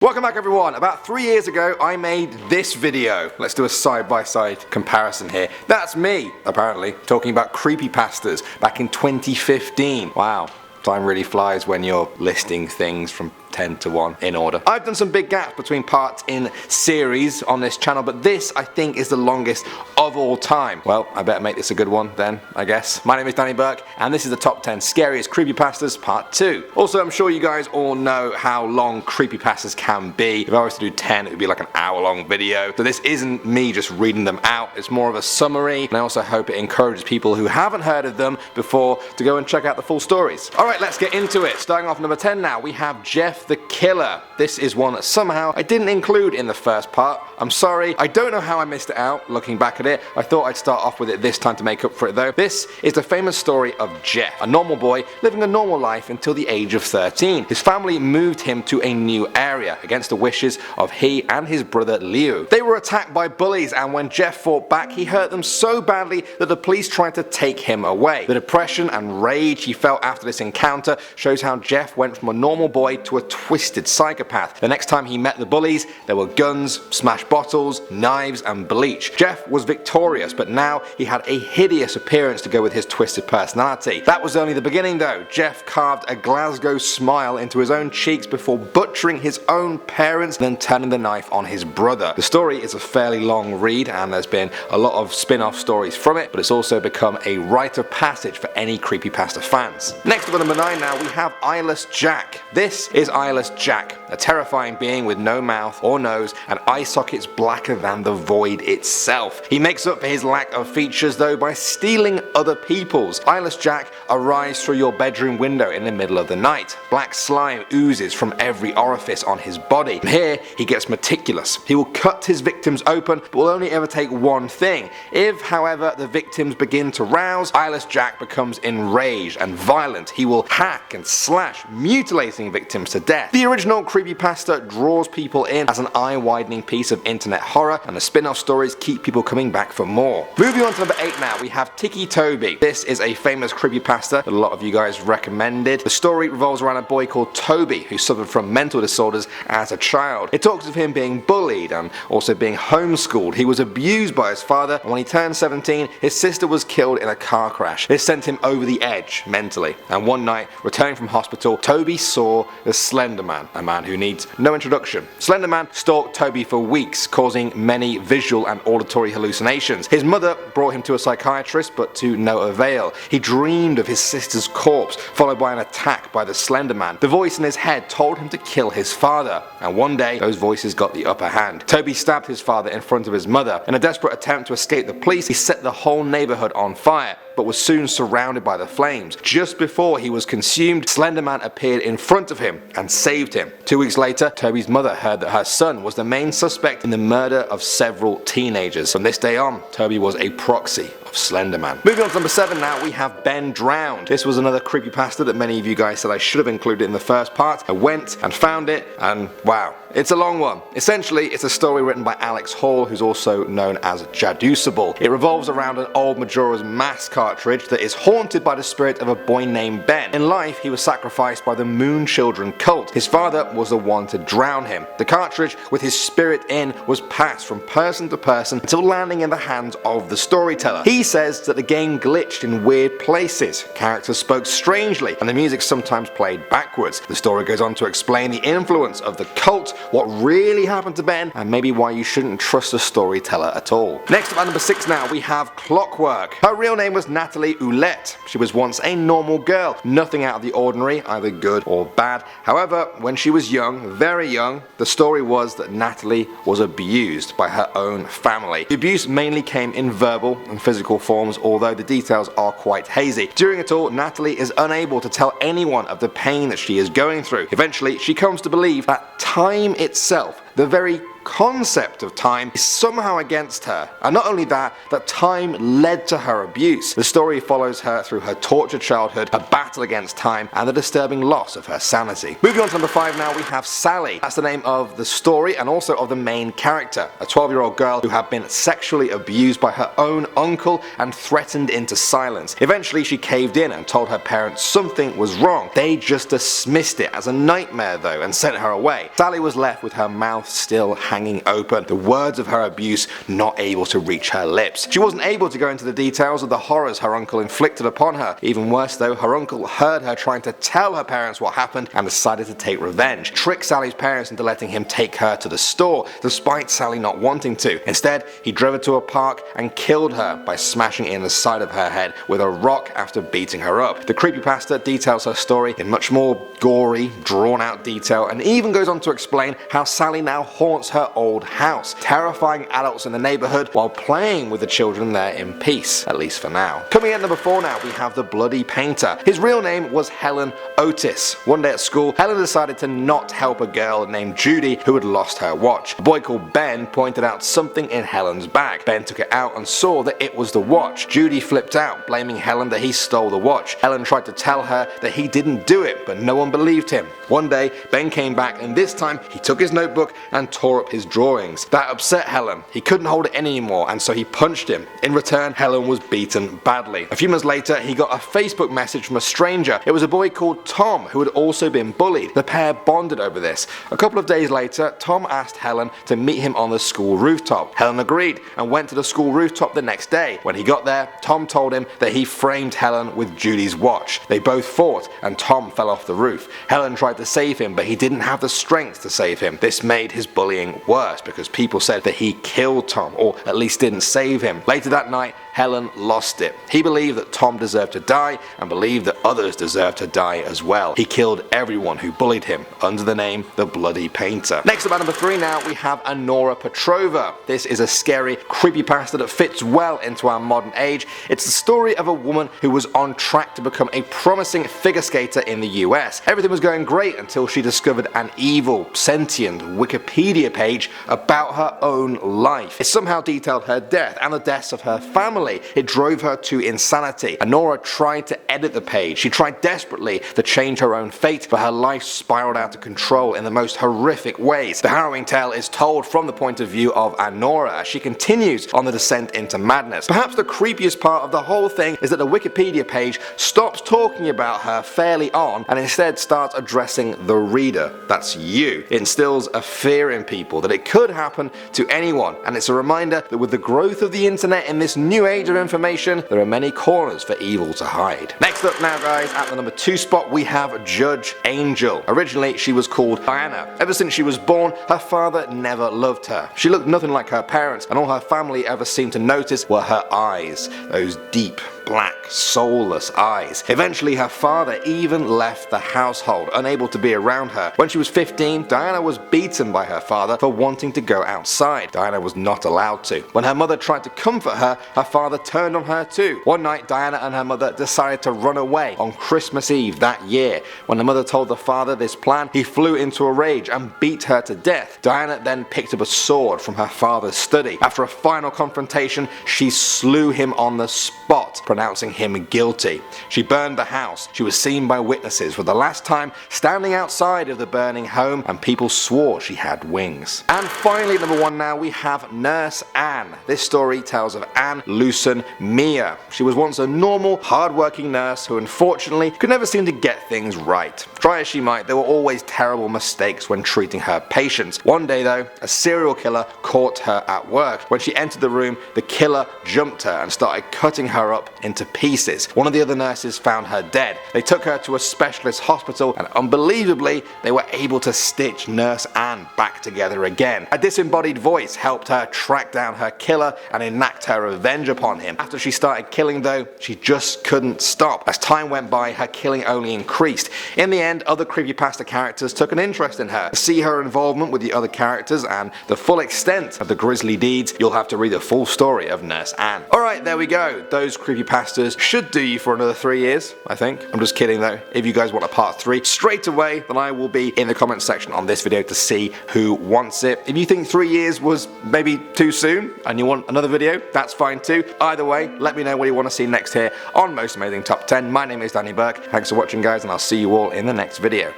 Welcome back everyone. About 3 years ago I made this video. Let's do a side-by-side comparison here. That's me, apparently, talking about creepypastas back in 2015. Wow, time really flies when you're listing things from 10 to 1 in order. I've done some big gaps between parts in series on this channel, but this I think is the longest of all time. Well, I better make this a good one then, I guess. My name is Danny Burke and this is the top 10 scariest creepypastas part 2. Also, I'm sure you guys all know how long creepypastas can be. If I was to do 10, it would be like an hour-long video. So this isn't me just reading them out, it's more of a summary, and I also hope it encourages people who haven't heard of them before to go and check out the full stories. Alright, let's get into it. Starting off number 10 now, we have Jeff the Killer. This is one that somehow I didn't include in the first part. I'm sorry, I don't know how I missed it out looking back at it. I thought I'd start off with it this time to make up for it though. This is the famous story of Jeff, a normal boy living a normal life until the age of 13. His family moved him to a new area against the wishes of he and his brother Leo. They were attacked by bullies, and when Jeff fought back he hurt them so badly that the police tried to take him away. The depression and rage he felt after this encounter shows how Jeff went from a normal boy to a twisted psychopath. The next time he met the bullies, there were guns, smashed bottles, knives and bleach. Jeff was victorious, but now he had a hideous appearance to go with his twisted personality. That was only the beginning though. Jeff carved a Glasgow smile into his own cheeks before butchering his own parents, then turning the knife on his brother. The story is a fairly long read and there's been a lot of spin-off stories from it, but it's also become a rite of passage for any creepypasta fans. Next up at number 9 now, we have Eyeless Jack. This is Eyeless Jack, a terrifying being with no mouth or nose and eye sockets blacker than the void itself. He makes up for his lack of features though by stealing other people's. Eyeless Jack arrives through your bedroom window in the middle of the night. Black slime oozes from every orifice on his body. And here he gets meticulous. He will cut his victims open but will only ever take one thing. If however the victims begin to rouse, Eyeless Jack becomes enraged and violent. He will hack and slash, mutilating victims to death. The original creepypasta draws people in as an eye-widening piece of internet horror, and the spin-off stories keep people coming back for more. Moving on to number 8 now, we have TICCI TOBY. This is a famous creepypasta that a lot of you guys recommended. The story revolves around a boy called Toby who suffered from mental disorders as a child. It talks of him being bullied and also being homeschooled. He was abused by his father, and when he turned 17 his sister was killed in a car crash. This sent him over the edge mentally, and one night returning from hospital, Toby saw the Slender Man, a man who needs no introduction. Slender Man stalked Toby for weeks, causing many visual and auditory hallucinations. His mother brought him to a psychiatrist, but to no avail. He dreamed of his sister's corpse, followed by an attack by the Slender Man. The voice in his head told him to kill his father, and one day those voices got the upper hand. Toby stabbed his father in front of his mother. In a desperate attempt to escape the police, he set the whole neighborhood on fire, but was soon surrounded by the flames. Just before he was consumed, Slender Man appeared in front of him and saved him. 2 weeks later, Toby's mother heard that her son was the main suspect in the murder of several teenagers. From this day on, Toby was a proxy of Slender Man. Moving on to number 7 now, we have Ben Drowned. This was another creepypasta that many of you guys said I should have included in the first part. I went and found it, and wow, it's a long one. Essentially, it's a story written by Alex Hall, who's also known as Jaducible. It revolves around an old Majora's Mask cartridge that is haunted by the spirit of a boy named Ben. In life, he was sacrificed by the Moon Children cult. His father was the one to drown him. The cartridge, with his spirit in, was passed from person to person until landing in the hands of the storyteller. He says that the game glitched in weird places, characters spoke strangely, and the music sometimes played backwards. The story goes on to explain the influence of the cult, what really happened to Ben, and maybe why you shouldn't trust a storyteller at all. Next up at number 6 now, we have Clockwork. Her real name was Natalie Ouellette. She was once a normal girl, nothing out of the ordinary, either good or bad. However, when she was young, very young, the story was that Natalie was abused by her own family. The abuse mainly came in verbal and physical forms, although the details are quite hazy. During it all, Natalie is unable to tell anyone of the pain that she is going through. Eventually, she comes to believe that time itself, the very concept of time is somehow against her. And not only that time led to her abuse. The story follows her through her tortured childhood, her battle against time, and the disturbing loss of her sanity. Moving on to number 5 now, we have Sally. That's the name of the story and also of the main character, a 12-year-old girl who had been sexually abused by her own uncle and threatened into silence. Eventually she caved in and told her parents something was wrong. They just dismissed it as a nightmare though and sent her away. Sally was left with her mouth still hanging open, the words of her abuse not able to reach her lips. She wasn't able to go into the details of the horrors her uncle inflicted upon her. Even worse though, her uncle heard her trying to tell her parents what happened and decided to take revenge. Tricked Sally's parents into letting him take her to the store, despite Sally not wanting to. Instead, he drove her to a park and killed her by smashing in the side of her head with a rock after beating her up. The creepypasta details her story in much more gory, drawn out detail and even goes on to explain how Sally now haunts her old house, terrifying adults in the neighborhood while playing with the children there in peace, at least for now. Coming at number 4 now, we have the Bloody Painter. His real name was Helen Otis. One day at school, Helen decided to not help a girl named Judy who had lost her watch. A boy called Ben pointed out something in Helen's bag. Ben took it out and saw that it was the watch. Judy flipped out, blaming Helen that he stole the watch. Helen tried to tell her that he didn't do it, but no one believed him. One day, Ben came back and this time he took his notebook and tore up his drawings. That upset Helen. He couldn't hold it in anymore and so he punched him. In return, Helen was beaten badly. A few months later, he got a Facebook message from a stranger. It was a boy called Tom who had also been bullied. The pair bonded over this. A couple of days later, Tom asked Helen to meet him on the school rooftop. Helen agreed and went to the school rooftop the next day. When he got there, Tom told him that he framed Helen with Judy's watch. They both fought and Tom fell off the roof. Helen tried to save him, but he didn't have the strength to save him. This made his bullying worse because people said that he killed Tom, or at least didn't save him. Later that night, Helen lost it. He believed that Tom deserved to die and believed that others deserved to die as well. He killed everyone who bullied him under the name the Bloody Painter. Next up at number 3 now, we have ANNORA Petrova. This is a scary creepypasta that fits well into our modern age. It's the story of a woman who was on track to become a promising figure skater in the US. Everything was going great until she discovered an evil, sentient Wikipedia page about her own life. It somehow detailed her death and the deaths of her family. It drove her to insanity. ANNORA tried to edit the page. She tried desperately to change her own fate, but her life spiraled out of control in the most horrific ways. The harrowing tale is told from the point of view of ANNORA as she continues on the descent into madness. Perhaps the creepiest part of the whole thing is that the Wikipedia page stops talking about her fairly on and instead starts addressing the reader. That's you. It instills a fear in people that it could happen to anyone, and it's a reminder that with the growth of the internet in this new age of information, there are many corners for evil to hide. Next up now guys, at the number 2 spot we have Judge Angel. Originally she was called Diana. Ever since she was born, her father never loved her. She looked nothing like her parents and all her family ever seemed to notice were her eyes. Those deep, black, soulless eyes. Eventually her father even left the household, unable to be around her. When she was 15, Diana was beaten by her father for wanting to go outside. Diana was not allowed to. When her mother tried to comfort her, her father turned on her too. One night Diana and her mother decided to run away on Christmas Eve that year. When the mother told the father this plan, he flew into a rage and beat her to death. Diana then picked up a sword from her father's study. After a final confrontation, she slew him on the spot, pronouncing him guilty. She burned the house. She was seen by witnesses for the last time standing outside of the burning home, and people swore she had wings. And finally, number 1 now, we have Nurse Anne. This story tells of Anne Lucen Mia. She was once a normal, hard-working nurse who unfortunately could never seem to get things right. Try as she might, there were always terrible mistakes when treating her patients. One day though, a serial killer caught her at work. When she entered the room, the killer jumped her and started cutting her up into pieces. One of the other nurses found her dead. They took her to a specialist hospital and unbelievably, they were able to stitch Nurse Anne back together again. A disembodied voice helped her track down her killer and enact her revenge upon him. After she started killing though, she just couldn't stop. As time went by, her killing only increased. In the end, other creepypasta characters took an interest in her. To see her involvement with the other characters and the full extent of the grisly deeds, you'll have to read the full story of Nurse Anne. Alright, there we go. Those creepypasta creepypastas should do you for another 3 years, I think. I'm just kidding though. If you guys want a part 3 straight away, then I will be in the comments section on this video to see who wants it. If you think 3 years was maybe too soon and you want another video, that's fine too. Either way, let me know what you want to see next here on Most Amazing Top 10. My name is Danny Burke. Thanks for watching, guys, and I'll see you all in the next video.